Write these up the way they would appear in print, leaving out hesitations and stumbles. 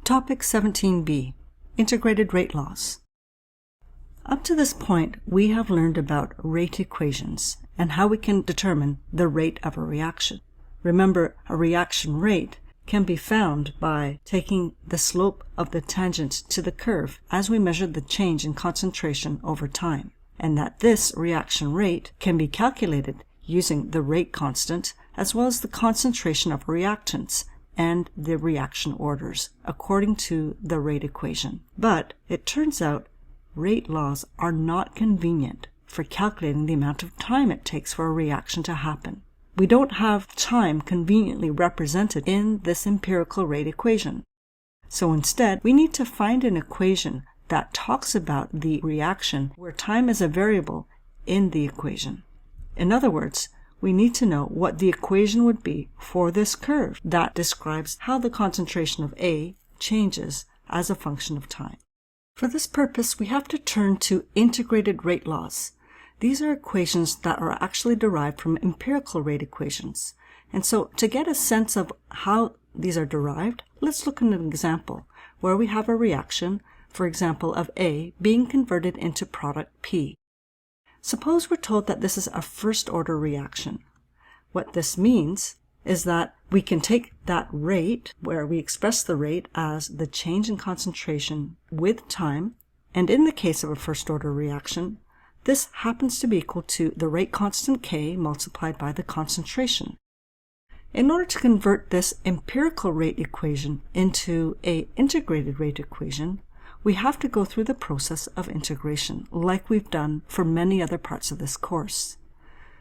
Topic 17b, Integrated Rate Laws. Up to this point, we have learned about rate equations and how we can determine the rate of a reaction. Remember, a reaction rate can be found by taking the slope of the tangent to the curve as we measure the change in concentration over time, and that this reaction rate can be calculated using the rate constant as well as the concentration of reactants and the reaction orders according to the rate equation. But it turns out rate laws are not convenient for calculating the amount of time it takes for a reaction to happen. We don't have time conveniently represented in this empirical rate equation. So instead, we need to find an equation that talks about the reaction where time is a variable in the equation. In other words, we need to know what the equation would be for this curve that describes how the concentration of A changes as a function of time. For this purpose, we have to turn to integrated rate laws. These are equations that are actually derived from empirical rate equations. And so to get a sense of how these are derived, let's look at an example where we have a reaction, for example, of A being converted into product P. Suppose we're told that this is a first-order reaction. What this means is that we can take that rate, where we express the rate as the change in concentration with time, and in the case of a first-order reaction, this happens to be equal to the rate constant K multiplied by the concentration. In order to convert this empirical rate equation into an integrated rate equation, we have to go through the process of integration, like we've done for many other parts of this course.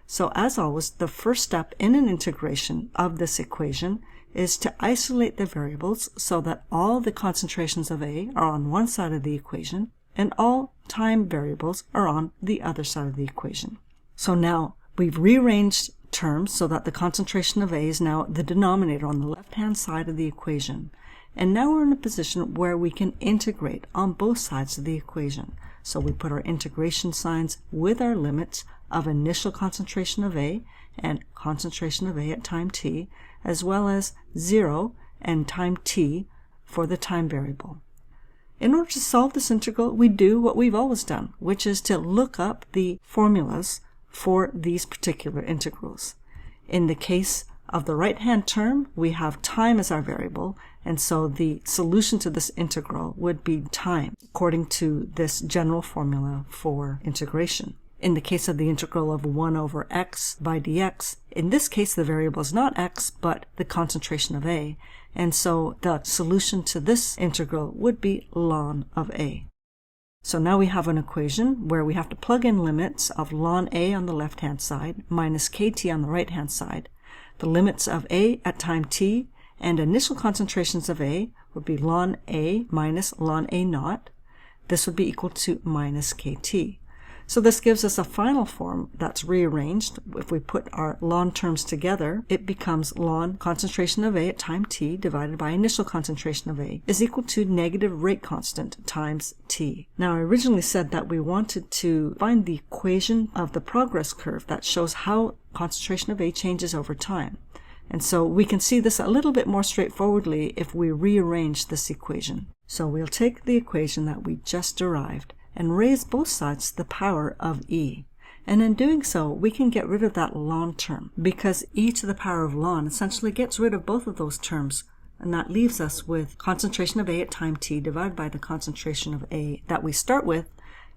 So as always, the first step in an integration of this equation is to isolate the variables so that all the concentrations of A are on one side of the equation and all time variables are on the other side of the equation. So now we've rearranged terms so that the concentration of A is now the denominator on the left-hand side of the equation. And now we're in a position where we can integrate on both sides of the equation. So we put our integration signs with our limits of initial concentration of A and concentration of A at time t, as well as 0 and time t for the time variable. In order to solve this integral, we do what we've always done, which is to look up the formulas for these particular integrals. In the case of the right-hand term, we have time as our variable, and so the solution to this integral would be time, according to this general formula for integration. In the case of the integral of 1 over x by dx, in this case the variable is not x, but the concentration of A, and so the solution to this integral would be ln of A. So now we have an equation where we have to plug in limits of ln A on the left-hand side minus kt on the right-hand side. The limits of A at time t and initial concentrations of A would be ln A minus ln A naught. This would be equal to minus kt. So this gives us a final form that's rearranged. If we put our ln terms together, it becomes ln concentration of A at time t divided by initial concentration of A is equal to negative rate constant times t. Now I originally said that we wanted to find the equation of the progress curve that shows how concentration of A changes over time. And so we can see this a little bit more straightforwardly if we rearrange this equation. So we'll take the equation that we just derived and raise both sides to the power of e. And in doing so, we can get rid of that ln term, because e to the power of ln essentially gets rid of both of those terms, and that leaves us with concentration of A at time t divided by the concentration of A that we start with,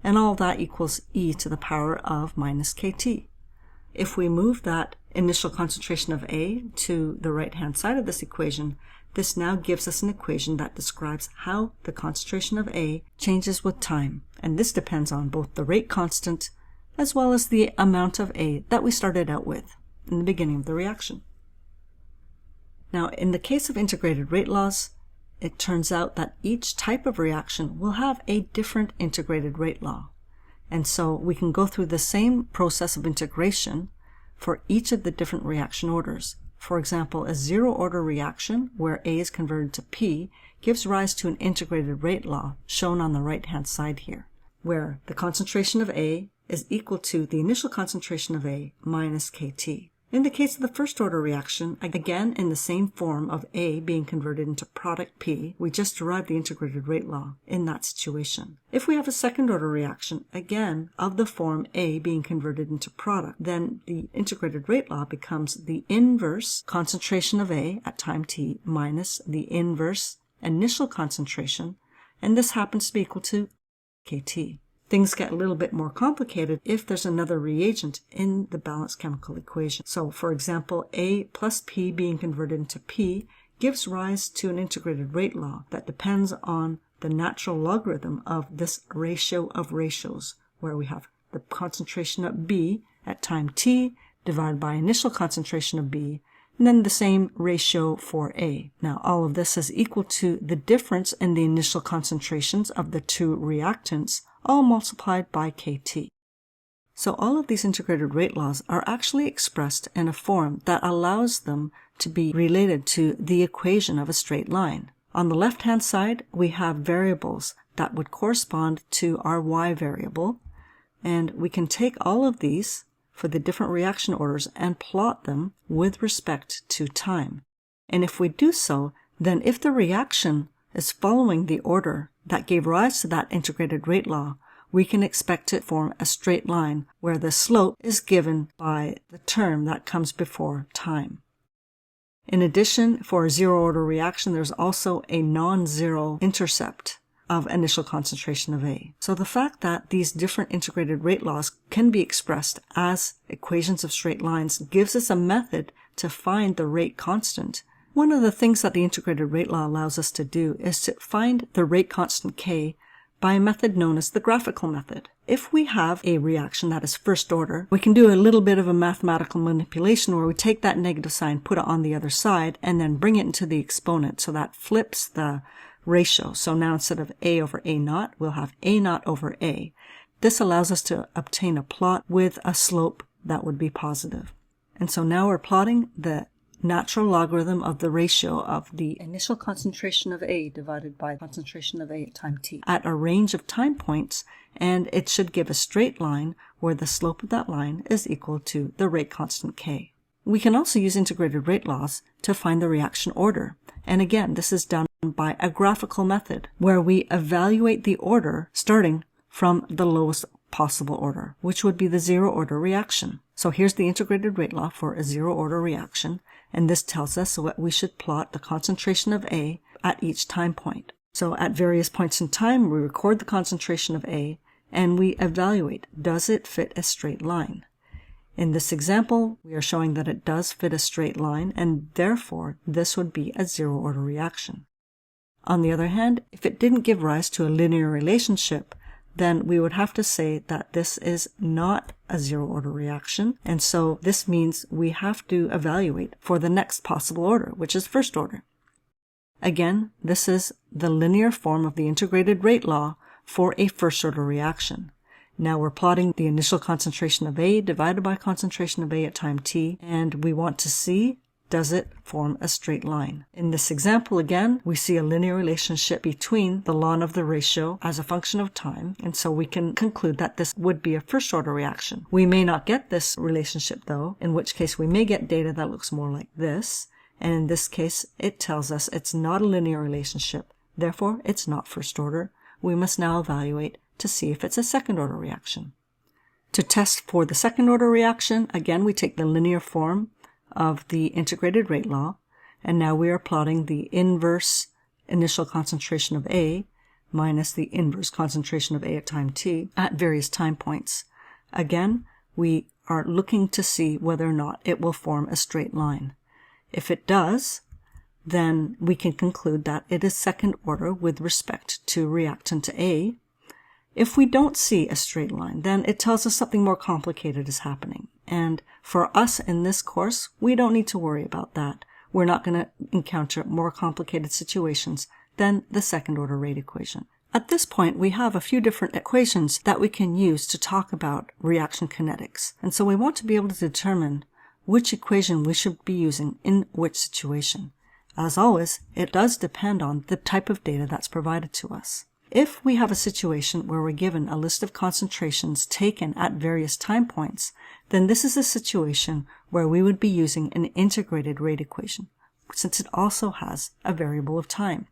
and all that equals e to the power of minus kt. If we move that initial concentration of A to the right-hand side of this equation, this now gives us an equation that describes how the concentration of A changes with time, and this depends on both the rate constant as well as the amount of A that we started out with in the beginning of the reaction. Now, in the case of integrated rate laws, it turns out that each type of reaction will have a different integrated rate law. And so we can go through the same process of integration for each of the different reaction orders. For example, a zero-order reaction where A is converted to P gives rise to an integrated rate law shown on the right-hand side here, where the concentration of A is equal to the initial concentration of A minus Kt. In the case of the first order reaction, again in the same form of A being converted into product P, we just derived the integrated rate law in that situation. If we have a second order reaction, again of the form A being converted into product, then the integrated rate law becomes the inverse concentration of A at time t minus the inverse initial concentration, and this happens to be equal to kT. Things get a little bit more complicated if there's another reagent in the balanced chemical equation. So, for example, A plus P being converted into P gives rise to an integrated rate law that depends on the natural logarithm of this ratio of ratios, where we have the concentration of B at time t divided by initial concentration of B, and then the same ratio for A. Now, all of this is equal to the difference in the initial concentrations of the two reactants, all multiplied by kT. So all of these integrated rate laws are actually expressed in a form that allows them to be related to the equation of a straight line. On the left-hand side, we have variables that would correspond to our y variable, and we can take all of these for the different reaction orders and plot them with respect to time. And if we do so, then if the reaction is following the order that gave rise to that integrated rate law, we can expect to form a straight line where the slope is given by the term that comes before time. In addition, for a zero-order reaction, there's also a non-zero intercept of initial concentration of A. So the fact that these different integrated rate laws can be expressed as equations of straight lines gives us a method to find the rate constant. One of the things that the integrated rate law allows us to do is to find the rate constant K by a method known as the graphical method. If we have a reaction that is first order, we can do a little bit of a mathematical manipulation where we take that negative sign, put it on the other side, and then bring it into the exponent. So that flips the ratio. So now instead of A over A naught, we'll have A naught over A. This allows us to obtain a plot with a slope that would be positive. And so now we're plotting the natural logarithm of the ratio of the initial concentration of A divided by concentration of A at time t at a range of time points, and it should give a straight line where the slope of that line is equal to the rate constant K. We can also use integrated rate laws to find the reaction order. And again, this is done by a graphical method where we evaluate the order starting from the lowest possible order, which would be the zero-order reaction. So here's the integrated rate law for a zero-order reaction, and this tells us that we should plot the concentration of A at each time point. So at various points in time, we record the concentration of A, and we evaluate, does it fit a straight line? In this example, we are showing that it does fit a straight line, and therefore this would be a zero-order reaction. On the other hand, if it didn't give rise to a linear relationship, then we would have to say that this is not a zero-order reaction, and so this means we have to evaluate for the next possible order, which is first order. Again, this is the linear form of the integrated rate law for a first-order reaction. Now we're plotting the initial concentration of A divided by concentration of A at time t, and we want to see, does it form a straight line? In this example, again, we see a linear relationship between the ln of the ratio as a function of time, and so we can conclude that this would be a first-order reaction. We may not get this relationship, though, in which case we may get data that looks more like this, and in this case, it tells us it's not a linear relationship. Therefore, it's not first order. We must now evaluate to see if it's a second-order reaction. To test for the second-order reaction, again, we take the linear form of the integrated rate law, and now we are plotting the inverse initial concentration of A minus the inverse concentration of A at time t at various time points. Again, we are looking to see whether or not it will form a straight line. If it does, then we can conclude that it is second order with respect to reactant A. If we don't see a straight line, then it tells us something more complicated is happening. And for us in this course, we don't need to worry about that. We're not going to encounter more complicated situations than the second-order rate equation. At this point, we have a few different equations that we can use to talk about reaction kinetics. And so we want to be able to determine which equation we should be using in which situation. As always, it does depend on the type of data that's provided to us. If we have a situation where we're given a list of concentrations taken at various time points, then this is a situation where we would be using an integrated rate equation, since it also has a variable of time.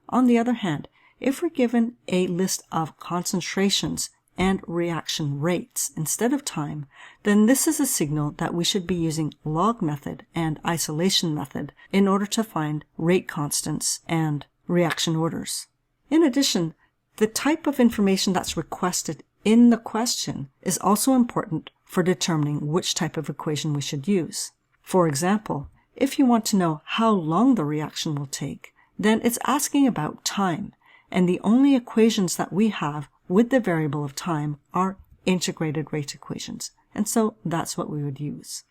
On the other hand, if we're given a list of concentrations and reaction rates instead of time, then this is a signal that we should be using log method and isolation method in order to find rate constants and reaction orders. In addition, the type of information that's requested in the question is also important for determining which type of equation we should use. For example, if you want to know how long the reaction will take, then it's asking about time, and the only equations that we have with the variable of time are integrated rate equations, and so that's what we would use.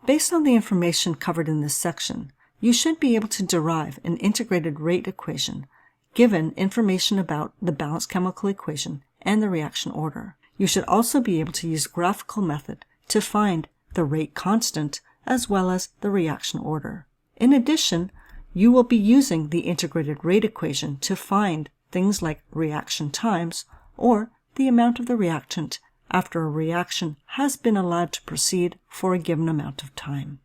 Based on the information covered in this section, you should be able to derive an integrated rate equation given information about the balanced chemical equation and the reaction order. You should also be able to use graphical method to find the rate constant as well as the reaction order. In addition, you will be using the integrated rate equation to find things like reaction times or the amount of the reactant after a reaction has been allowed to proceed for a given amount of time.